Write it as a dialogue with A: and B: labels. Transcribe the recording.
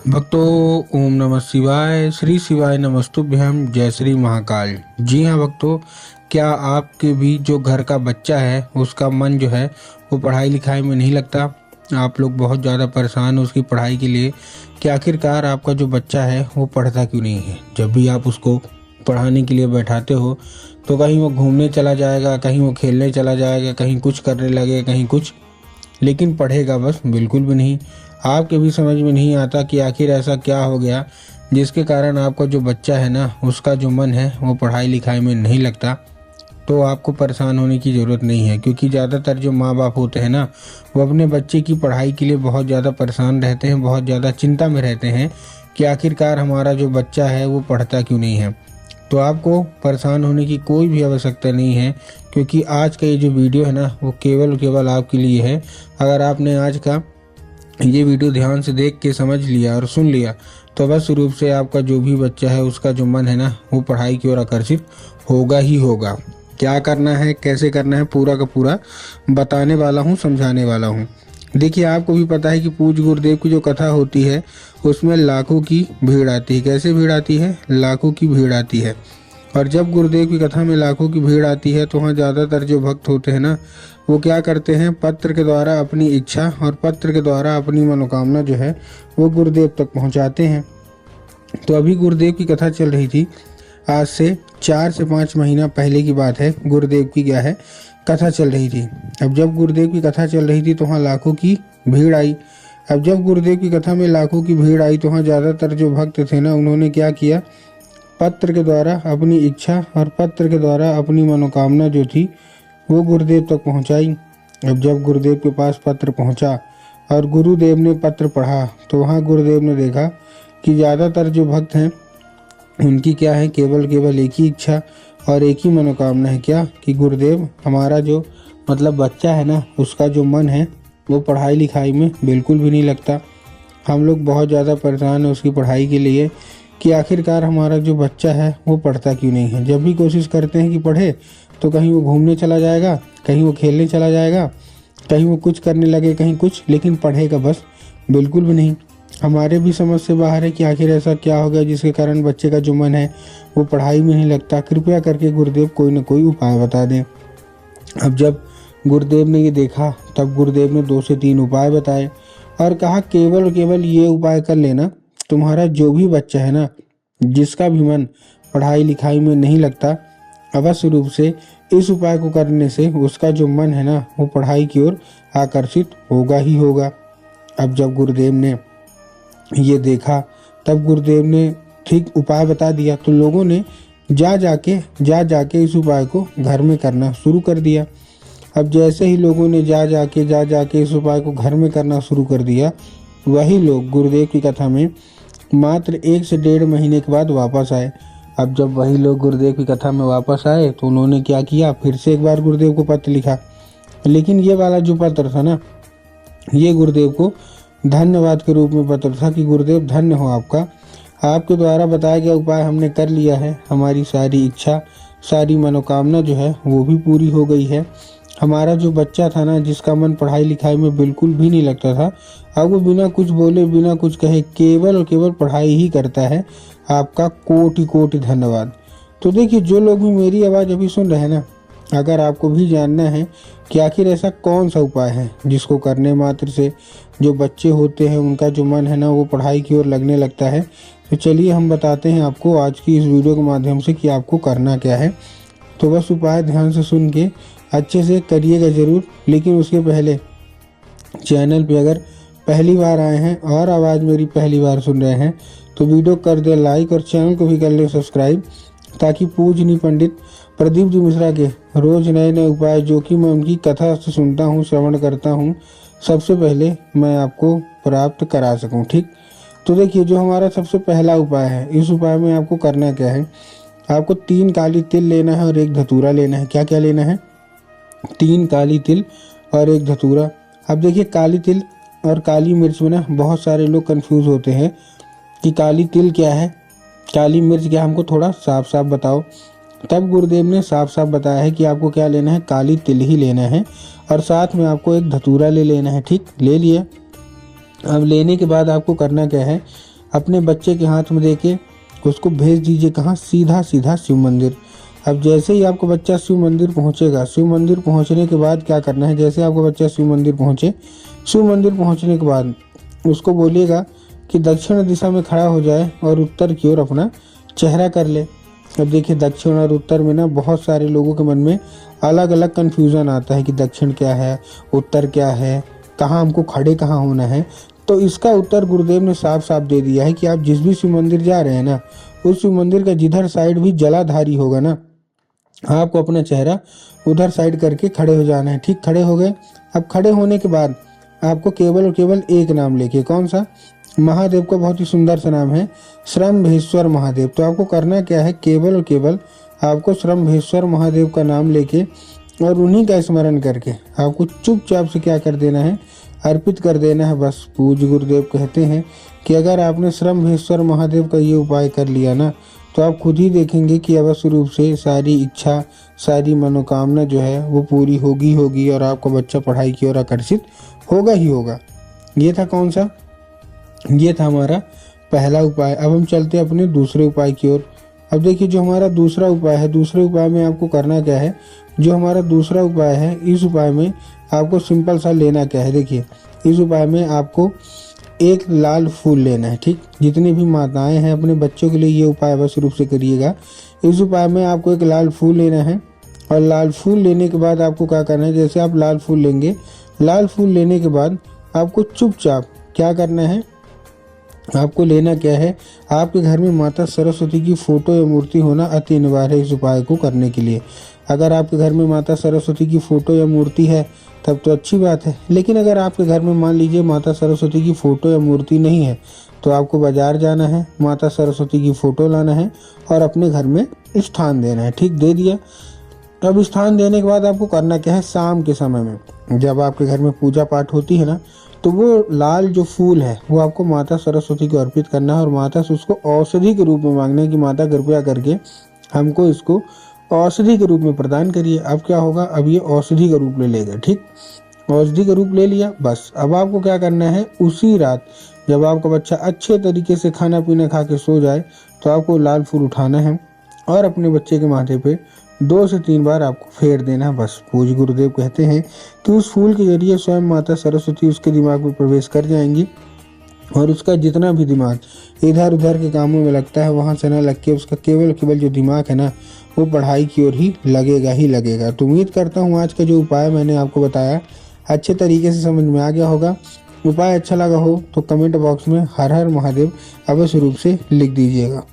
A: भक्तों, ओम नमः शिवाय। श्री शिवाय नमस्तुभ्यम। जय श्री महाकाल। जी हाँ भक्तों, क्या आपके भी जो घर का बच्चा है उसका मन जो है वो पढ़ाई लिखाई में नहीं लगता? आप लोग बहुत ज़्यादा परेशान हो उसकी पढ़ाई के लिए कि आखिरकार आपका जो बच्चा है वो पढ़ता क्यों नहीं है। जब भी आप उसको पढ़ाने के लिए बैठाते हो तो कहीं वो घूमने चला जाएगा, कहीं वो खेलने चला जाएगा, कहीं कुछ करने लगेगा, कहीं कुछ, लेकिन पढ़ेगा बस बिल्कुल भी नहीं। आपके भी समझ में नहीं आता कि आखिर ऐसा क्या हो गया जिसके कारण आपका जो बच्चा है ना उसका जो मन है वो पढ़ाई लिखाई में नहीं लगता। तो आपको परेशान होने की ज़रूरत नहीं है, क्योंकि ज़्यादातर जो माँ बाप होते हैं ना वो अपने बच्चे की पढ़ाई के लिए बहुत ज़्यादा परेशान रहते हैं, बहुत ज़्यादा चिंता में रहते हैं कि आखिरकार हमारा जो बच्चा है वो पढ़ता क्यों नहीं है। तो आपको परेशान होने की कोई भी आवश्यकता नहीं है, क्योंकि आज का ये जो वीडियो है ना वो केवल और केवल आपके लिए है। अगर आपने आज का ये वीडियो ध्यान से देख के समझ लिया और सुन लिया तो अवश्य रूप से आपका जो भी बच्चा है उसका जो मन है ना वो पढ़ाई की ओर आकर्षित होगा ही होगा। क्या करना है, कैसे करना है, पूरा का पूरा बताने वाला हूँ, समझाने वाला हूँ। देखिए, आपको भी पता है कि पूज्य गुरुदेव की जो कथा होती है उसमें लाखों की भीड़ आती है। कैसे भीड़ आती है? लाखों की भीड़ आती है। और जब गुरुदेव की कथा में लाखों की भीड़ आती है तो वहाँ ज़्यादातर जो भक्त होते हैं ना वो क्या करते हैं, पत्र के द्वारा अपनी इच्छा और पत्र के द्वारा अपनी मनोकामना जो है वो गुरुदेव तक पहुँचाते हैं। तो अभी गुरुदेव की कथा चल रही थी, आज से 4 से 5 महीना पहले की बात है। गुरुदेव की क्या है, कथा चल रही थी। अब जब गुरुदेव की कथा चल रही थी तो वहाँ लाखों की भीड़ आई। अब जब गुरुदेव की कथा में लाखों की भीड़ आई तो वहाँ ज़्यादातर जो भक्त थे ना उन्होंने क्या किया, पत्र के द्वारा अपनी इच्छा और पत्र के द्वारा अपनी मनोकामना जो थी वो गुरुदेव तक पहुंचाई। अब जब गुरुदेव के पास पत्र पहुंचा और गुरुदेव ने पत्र पढ़ा तो वहाँ गुरुदेव ने देखा कि ज़्यादातर जो भक्त हैं उनकी क्या है, केवल केवल एक ही इच्छा और एक ही मनोकामना है, क्या कि गुरुदेव हमारा जो मतलब बच्चा है ना उसका जो मन है वो पढ़ाई लिखाई में बिल्कुल भी नहीं लगता। हम लोग बहुत ज़्यादा परेशान हैं उसकी पढ़ाई के लिए कि आखिरकार हमारा जो बच्चा है वो पढ़ता क्यों नहीं है। जब भी कोशिश करते हैं कि पढ़े तो कहीं वो घूमने चला जाएगा, कहीं वो खेलने चला जाएगा, कहीं वो कुछ करने लगे, कहीं कुछ, लेकिन पढ़ेगा बस बिल्कुल भी नहीं। हमारे भी समझ से बाहर है कि आखिर ऐसा क्या हो गया जिसके कारण बच्चे का जो मन है वो पढ़ाई में नहीं लगता। कृपया करके गुरुदेव कोई ना कोई उपाय बता दें। अब जब गुरुदेव ने ये देखा तब गुरुदेव ने 2 से 3 उपाय बताए और कहा केवल और केवल ये उपाय कर लेना, तुम्हारा जो भी बच्चा है ना जिसका भी मन पढ़ाई लिखाई में नहीं लगता, अवश्य रूप से इस उपाय को करने से उसका जो मन है ना वो पढ़ाई की ओर आकर्षित होगा ही होगा। अब जब गुरुदेव ने ये देखा तब गुरुदेव ने ठीक उपाय बता दिया तो लोगों ने जा जाके इस उपाय को घर में करना शुरू कर दिया। अब जैसे ही लोगों ने जा जाके इस उपाय को घर में करना शुरू कर दिया, वही लोग गुरुदेव की कथा में मात्र 1 से 1.5 महीने के बाद वापस आए। अब जब वही लोग गुरुदेव की कथा में वापस आए तो उन्होंने क्या किया, फिर से एक बार गुरुदेव को पत्र लिखा। लेकिन ये वाला जो पत्र था ना ये गुरुदेव को धन्यवाद के रूप में पत्र था कि गुरुदेव धन्य हो आपका, आपके द्वारा बताया गया उपाय हमने कर लिया है, हमारी सारी इच्छा सारी मनोकामना जो है वो भी पूरी हो गई है। हमारा जो बच्चा था ना जिसका मन पढ़ाई लिखाई में बिल्कुल भी नहीं लगता था, अब वो बिना कुछ बोले बिना कुछ कहे केवल और केवल पढ़ाई ही करता है। आपका कोटि कोटि धन्यवाद। तो देखिए, जो लोग भी मेरी आवाज़ अभी सुन रहे हैं ना, अगर आपको भी जानना है कि आखिर ऐसा कौन सा उपाय है जिसको करने मात्र से जो बच्चे होते हैं उनका जो मन है ना वो पढ़ाई की ओर लगने लगता है, तो चलिए हम बताते हैं आपको आज की इस वीडियो के माध्यम से कि आपको करना क्या है। तो बस उपाय ध्यान से सुन के अच्छे से करिएगा ज़रूर। लेकिन उसके पहले चैनल पे अगर पहली बार आए हैं और आवाज़ मेरी पहली बार सुन रहे हैं तो वीडियो कर दे लाइक और चैनल को भी कर ले सब्सक्राइब, ताकि पूजनीय पंडित प्रदीप जी मिश्रा के रोज़ नए नए उपाय जो कि मैं उनकी कथा से सुनता हूँ, श्रवण करता हूँ, सबसे पहले मैं आपको प्राप्त करा सकूँ। ठीक, तो देखिए, जो हमारा सबसे पहला उपाय है, इस उपाय में आपको करना क्या है, आपको 3 काली तिल लेना है और 1 धतूरा लेना है। क्या क्या लेना है? 3 काली तिल और 1 धतूरा। अब देखिए, काली तिल और काली मिर्च में ना बहुत सारे लोग कंफ्यूज होते हैं कि काली तिल क्या है, काली मिर्च क्या, हमको थोड़ा साफ साफ बताओ। तब गुरुदेव ने साफ साफ बताया है कि आपको क्या लेना है, काली तिल ही लेना है और साथ में आपको 1 धतूरा ले लेना है। ठीक, ले लिया। अब लेने के बाद आपको करना क्या है, अपने बच्चे के हाथ में देके उसको भेज दीजिए कहाँ, सीधा सीधा शिव मंदिर। अब जैसे ही आपका बच्चा शिव मंदिर पहुंचेगा, शिव मंदिर पहुंचने के बाद क्या करना है, जैसे आपका बच्चा शिव मंदिर पहुंचे, शिव मंदिर पहुंचने के बाद उसको बोलिएगा कि दक्षिण दिशा में खड़ा हो जाए और उत्तर की ओर अपना चेहरा कर ले। अब देखिए दक्षिण और उत्तर में ना बहुत सारे लोगों के मन में अलग अलग कन्फ्यूज़न आता है कि दक्षिण क्या है, उत्तर क्या है, कहाँ हमको खड़े कहाँ होना है। तो इसका उत्तर गुरुदेव ने साफ साफ दे दिया है कि आप जिस भी शिव मंदिर जा रहे हैं ना, उस शिव मंदिर का जिधर साइड भी जलाधारी होगा ना, आपको अपना चेहरा उधर साइड करके खड़े हो जाना है। ठीक, खड़े हो गए। अब खड़े होने के बाद आपको केवल और केवल एक नाम लेके, कौन सा, महादेव का बहुत ही सुंदर सा नाम है श्रम्भेश्वर महादेव। तो आपको करना क्या है, केवल और केवल आपको श्रम्भेश्वर महादेव का नाम लेके और उन्हीं का स्मरण करके आपको चुपचाप से क्या कर देना है, अर्पित कर देना है बस। पूज्य गुरुदेव कहते हैं कि अगर आपने श्रम्भेश्वर महादेव का ये उपाय कर लिया ना, तो आप खुद ही देखेंगे कि अवश्य रूप से सारी इच्छा, सारी मनोकामना जो है वो पूरी होगी और आपका बच्चा पढ़ाई की ओर आकर्षित होगा ही होगा। ये था कौन सा, ये था हमारा पहला उपाय। अब हम चलते हैं अपने दूसरे उपाय की ओर। अब देखिए जो हमारा दूसरा उपाय है, दूसरे उपाय में आपको करना क्या है, जो हमारा दूसरा उपाय है, इस उपाय में आपको सिंपल सा लेना क्या है। देखिए इस उपाय में आपको एक लाल फूल लेना है। ठीक, जितनी भी माताएं हैं अपने बच्चों के लिए ये उपाय अवश्य रूप से करिएगा। इस उपाय में आपको एक लाल फूल लेना है और लाल फूल लेने के बाद आपको क्या करना है, जैसे आप लाल फूल लेंगे, लाल फूल लेने के बाद आपको चुपचाप क्या करना है, आपको लेना क्या है, आपके घर में माता सरस्वती की फोटो या मूर्ति होना अति अनिवार्य है इस उपाय को करने के लिए। अगर आपके घर में माता सरस्वती की फोटो या मूर्ति है तब तो अच्छी बात है, लेकिन अगर आपके घर में मान लीजिए माता सरस्वती की फोटो या मूर्ति नहीं है, तो आपको बाजार जाना है, माता सरस्वती की फोटो लाना है और अपने घर में स्थान देना है। ठीक, दे दिया। अब स्थान देने के बाद आपको करना क्या है, शाम के समय में जब आपके घर में पूजा पाठ होती है ना, तो वो लाल जो फूल है वो आपको माता सरस्वती को अर्पित करना है और माता से उसको औषधि के रूप में मांगना है कि माता कृपया करके हमको इसको औषधि के रूप में प्रदान करिए। अब क्या होगा, अब ये औषधि का रूप ले लेगा। ठीक, औषधि का रूप ले लिया, बस अब आपको क्या करना है, उसी रात जब आपका बच्चा अच्छे तरीके से खाना पीना खा के सो जाए, तो आपको लाल फूल उठाना है और अपने बच्चे के माथे पे 2 से 3 बार आपको फेर देना है बस। पूज्य गुरुदेव कहते हैं कि उस फूल के जरिए स्वयं माता सरस्वती उसके दिमाग में प्रवेश कर जाएंगी और उसका जितना भी दिमाग इधर उधर के कामों में लगता है, वहाँ से ना लग के उसका केवल केवल जो दिमाग है ना, वो पढ़ाई की ओर ही लगेगा ही लगेगा। तो उम्मीद करता हूँ आज का जो उपाय मैंने आपको बताया अच्छे तरीके से समझ में आ गया होगा। उपाय अच्छा लगा हो तो कमेंट बॉक्स में हर हर महादेव अवश्य रूप से लिख दीजिएगा।